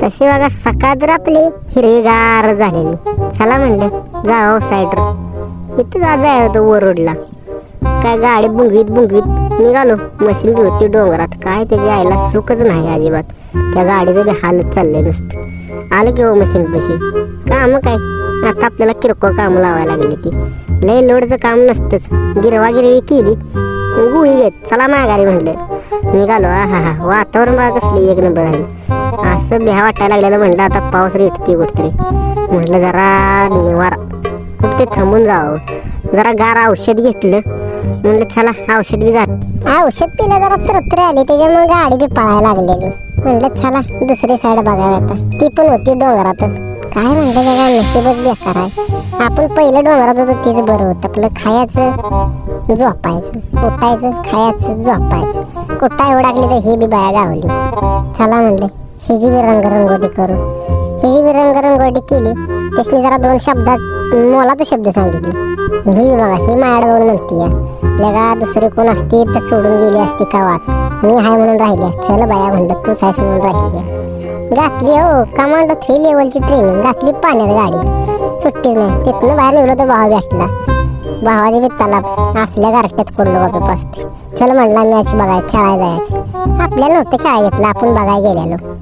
तशी बघा सकाळ तर आपली हिरवीगार झालेली. चला म्हणलं जावं साईडवर. इथं जायचं होतं वरोडला. काय गाडी बुंगवीत निघालो. मशीन होती डोंगरात. काय त्याची आईला सुखच नाही अजिबात. त्या गाडीचं बी हालत चाललंय नुसतं. आलं की हो मशीन तशी काम काय आता आपल्याला किरकोळ काम लावायला लागली ती. लय लोडचं काम नसतंच. गिरवी केली गुळी घेत चला माघारी म्हणलं. निघालो. हा वातावरण बघा कसली एक नंबर झाली. असं भ्या वाटायला लागलेलं. म्हणलं आता पाऊस रेटते कुठतरी. म्हटलं जरा निवारा कुठते थांबून जावं. जरा गार औषध घेतलं. म्हणलं चला औषध बी झालं. औषध पिलं जरा तरतरी आली. त्याच्यामुळे गाडी बी पळायला लागलेली. म्हणलं चला दुसरी साईड बघावी आता. ती पण होती डोंगरातच. काय म्हणलं त्याला नशीबच बेकार आहे. आपण पहिलं डोंगरात होतो तेच बरं होतं. आपलं खायचं झोपायचं उठायचं खायचं झोपायचं. कुठं उडाकली तर ही बी बाया गावली. चला म्हणलं हिची बी रंगरंगोटी करू. हिची बी रंगरंगोटी केली. त्याने जरा दोन शब्दात मोलाचं शब्द सांगितले. ही बघा ही मायाड बघून म्हणती या लगा दुसरे कोण असते तर सोडून गेली असती का वाच. मी हाय म्हणून राहिली. चल बाया म्हणलं तूच आहेस म्हणून राहिली. घातली हो कमांडो 3 लेवलची ट्रेनिंग घातली. पाण्यात गाडी सुट्टीच नाही. तिथनं बाहेर निघलो तर भाव भेटला. भावाची बी तलाब असल्या गारट्यात पडलो बाबा पास्ट. चल म्हणला मॅच बघाय खेळायला जायचं. आपल्याला नव्हतं खेळायला घेतलं आपण बघायला गेलेलो.